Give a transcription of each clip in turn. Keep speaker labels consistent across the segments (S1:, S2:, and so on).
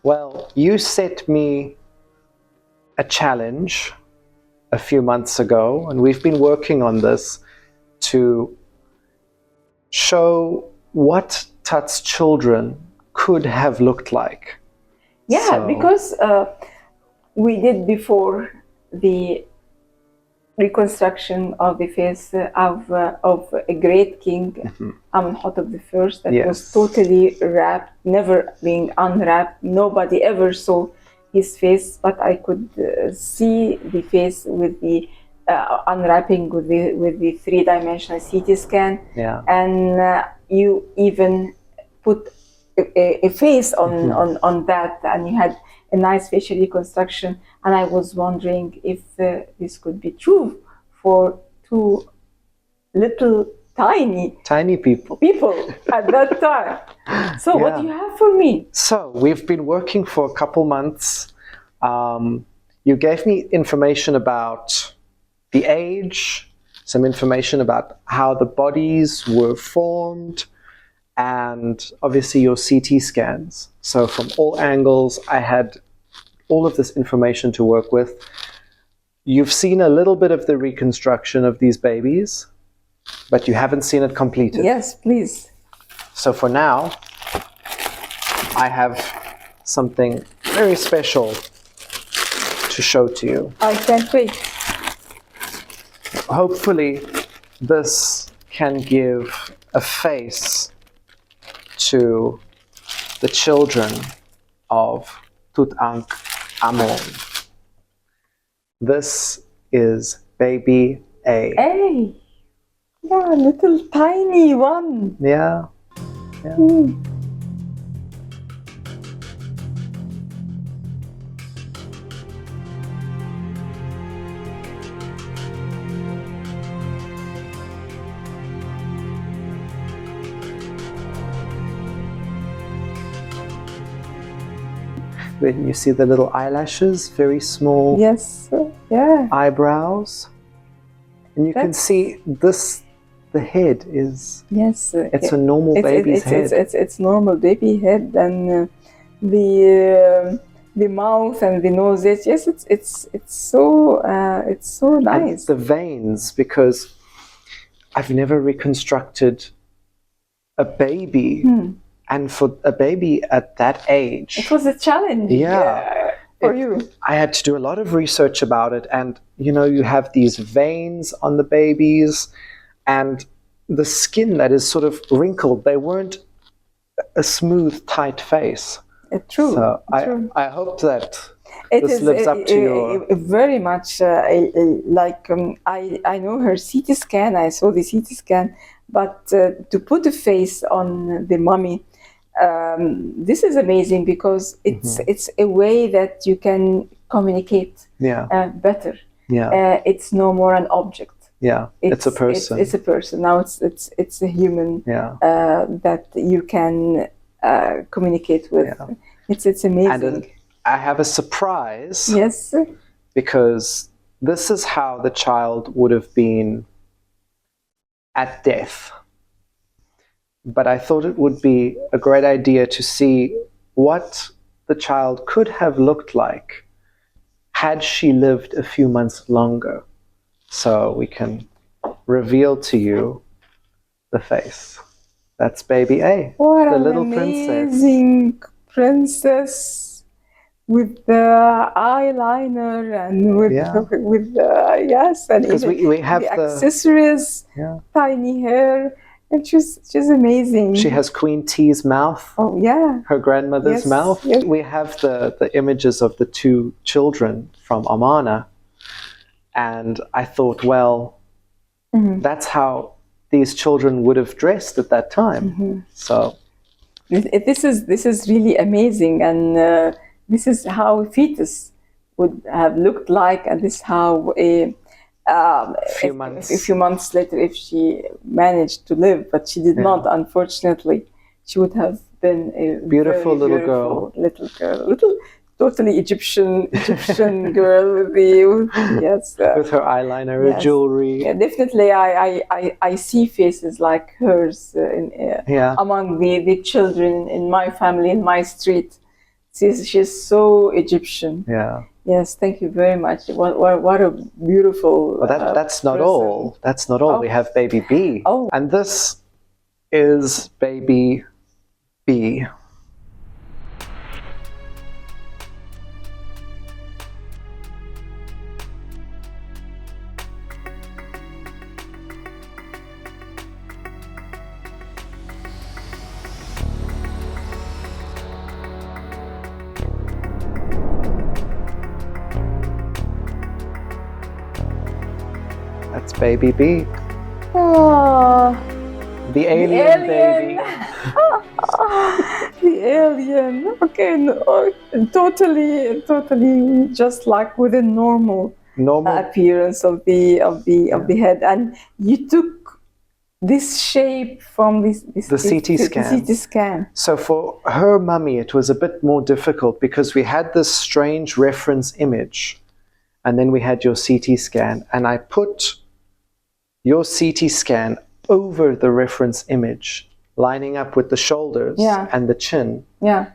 S1: Well, you set me a challenge a few months ago, and we've been working on this to show what Tut's children could have looked like.
S2: Yeah,
S1: So-
S2: because we did before the reconstruction of the face of a great king, Amenhotep I, that
S1: Yes.
S2: was totally wrapped, never being unwrapped. Nobody ever saw his face, but I could see the face with the unwrapping with the three-dimensional CT scan.
S1: Yeah.
S2: And you even put a face on that, and you had a nice facial reconstruction. And I was wondering if this could be true for two little tiny
S1: people.
S2: at that time. So what do you have for me?
S1: So we've been working for a couple months. You gave me information about the age, some information about how the bodies were formed, and obviously your CT scans. So from all angles, I had all of this information to work with. You've seen a little bit of the reconstruction of these babies, but you haven't seen it completed.
S2: Yes, please.
S1: So for now, I have something very special to show to you.
S2: I can't wait.
S1: Hopefully, this can give a face to the children of Tutankhamun. This is baby A.
S2: Hey, yeah, little tiny one.
S1: Yeah. When you see the little eyelashes, very small.
S2: Yes, yeah.
S1: Eyebrows, and you can see this. The head is.
S2: Yes.
S1: It's a normal baby's head.
S2: It's normal baby head, and the mouth and the nose. Yes, it's so nice.
S1: And the veins, because I've never reconstructed a baby. And for a baby at that age,
S2: it was a challenge.
S1: Yeah,
S2: for you.
S1: I had to do a lot of research about it, and you have these veins on the babies, and the skin that is sort of wrinkled. They weren't a smooth, tight face.
S2: True.
S1: So
S2: true.
S1: I hope that
S2: it
S1: this lives up to your.
S2: Very much like I know her CT scan. I saw the CT scan, but to put a face on the mummy. This is amazing because it's a way that you can communicate better.
S1: Yeah.
S2: It's no more an object.
S1: Yeah, it's a person.
S2: It's a person. Now it's a human that you can communicate with.
S1: Yeah.
S2: It's amazing.
S1: And I have a surprise.
S2: Yes.
S1: Because this is how the child would have been at death. But I thought it would be a great idea to see what the child could have looked like had she lived a few months longer. So we can reveal to you the face. That's baby A,
S2: what
S1: the
S2: an
S1: little
S2: amazing princess with the eyeliner and with yes, and
S1: because we have
S2: the accessories, tiny hair. And she's amazing.
S1: She has Queen T's mouth.
S2: Oh, yeah.
S1: Her grandmother's mouth.
S2: Yes.
S1: We have the images of the two children from Amana. And I thought, well, that's how these children would have dressed at that time. So
S2: this is really amazing. And this is how a fetus would have looked like. And this is how a few months later, if she managed to live, but she did not, unfortunately, she would have been a
S1: beautiful little girl,
S2: totally Egyptian girl with with
S1: her eyeliner, her jewelry.
S2: Yeah, definitely, I see faces like hers among the children in my family, in my street. She's so Egyptian.
S1: Yeah.
S2: Yes, thank you very much. What a beautiful.
S1: Well, that's not
S2: present.
S1: all. That's not all.
S2: Oh.
S1: We have baby B.
S2: Oh.
S1: And this is baby B. That's baby B.
S2: Oh,
S1: The alien baby.
S2: The alien. Okay, no, totally, just like with a normal appearance of the head, and you took this shape from the
S1: CT scan.
S2: The CT scan.
S1: So for her mummy, it was a bit more difficult because we had this strange reference image, and then we had your CT scan, and I put your CT scan over the reference image, lining up with the shoulders and the chin.
S2: Yeah.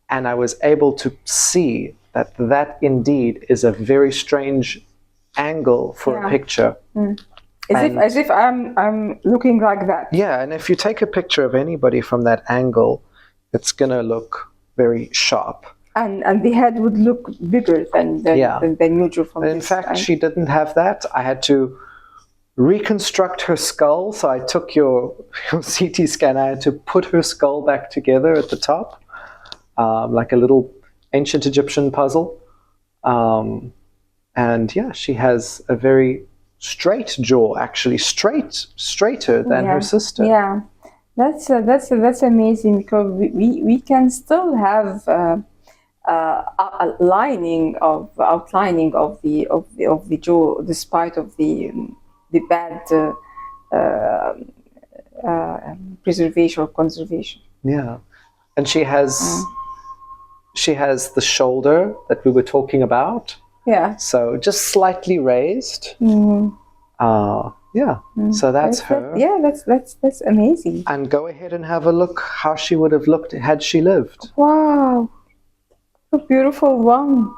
S1: And I was able to see that that indeed is a very strange angle for a picture.
S2: As if I'm looking like that.
S1: Yeah, and if you take a picture of anybody from that angle, it's gonna look very sharp.
S2: And the head would look bigger than usual from
S1: this. In fact, she didn't have that. I had to reconstruct her skull. So I took your CT scan. I had to put her skull back together at the top, like a little ancient Egyptian puzzle. And yeah, she has a very straight jaw, actually straighter than her sister.
S2: Yeah, that's amazing, because we can still have outlining of the jaw, despite of the bad preservation or conservation.
S1: Yeah, and she has the shoulder that we were talking about.
S2: Yeah.
S1: So just slightly raised. So that's her.
S2: That's amazing.
S1: And go ahead and have a look how she would have looked had she lived.
S2: Wow, a beautiful one,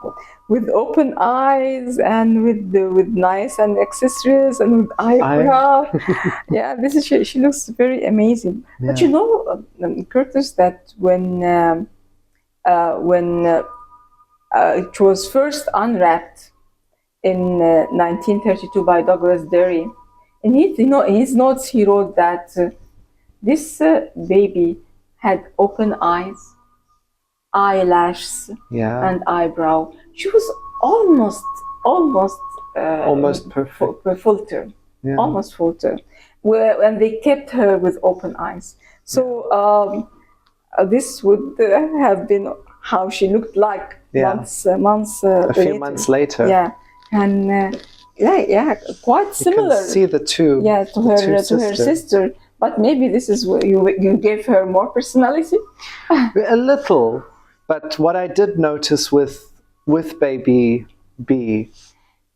S2: with open eyes and with nice and accessories and with eyebrow. Yeah, she looks very amazing. Yeah. But you know, Curtis, that when it was first unwrapped in 1932 by Douglas Derry, and in his notes he wrote that this baby had open eyes, eyelashes, and eyebrow. She was almost perfect, full term, almost full term. And they kept her with open eyes. So this would have been how she looked like months
S1: a few months later.
S2: Yeah, and quite similar.
S1: You can see the two.
S2: Yeah, to her sister. But maybe this is where you gave her more personality.
S1: A little, but what I did notice with baby B,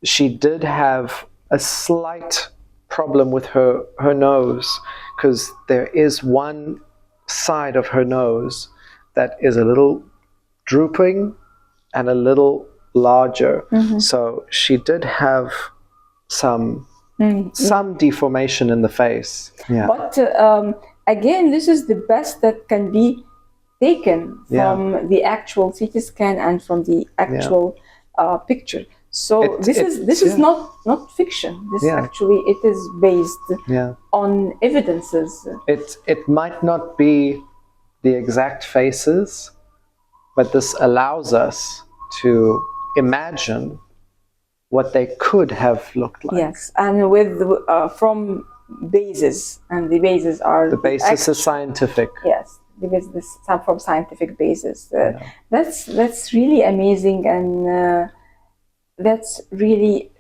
S1: she did have a slight problem with her nose, because there is one side of her nose that is a little drooping and a little larger. So she did have some deformation in the face. Yeah.
S2: But again, this is the best that can be taken from the actual CT scan and from the actual picture. So this is not fiction. This actually, it is based on evidences.
S1: It might not be the exact faces, but this allows us to imagine what they could have looked like.
S2: Yes, and with from bases, and the bases are
S1: the basis is scientific.
S2: Yes, because this from scientific basis. That's really amazing, and that's really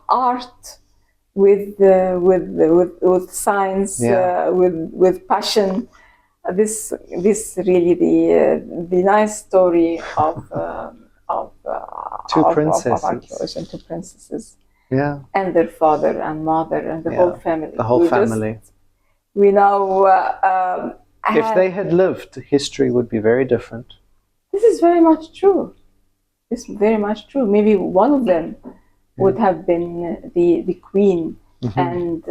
S2: art with science, with passion. This really the nice story of
S1: two princesses.
S2: Archaeology, two princesses.
S1: Yeah.
S2: And their father and mother and the whole family.
S1: The whole family.
S2: We now
S1: if they had lived, history would be very different.
S2: this is very much true. This is very much true. Maybe one of them would have been the queen, and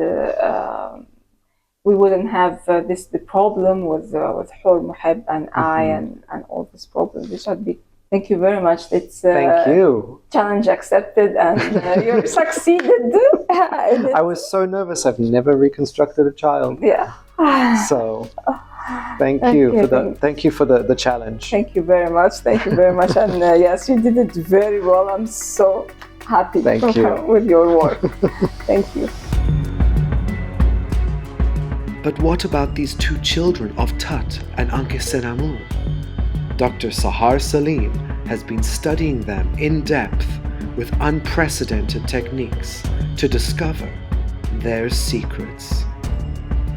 S2: we wouldn't have the problem with Hur Muhib and I and all this problem. This would be. Thank you very much. It's
S1: Thank you.
S2: Challenge accepted, and you succeeded.
S1: I was so nervous. I've never reconstructed a child.
S2: Yeah.
S1: So thank you for the challenge.
S2: Thank you very much. Thank you very much. And yes, you did it very well. I'm so happy
S1: Thank you.
S2: with your work. Thank you.
S3: But what about these two children of Tut and Ankhesenamun? Dr. Sahar Saleem has been studying them in depth with unprecedented techniques to discover their secrets.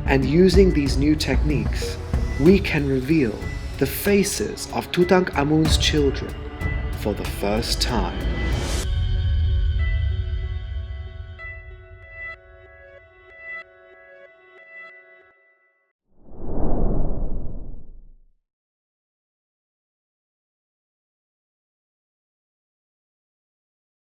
S3: And using these new techniques, we can reveal the faces of Tutankhamun's children for the first time.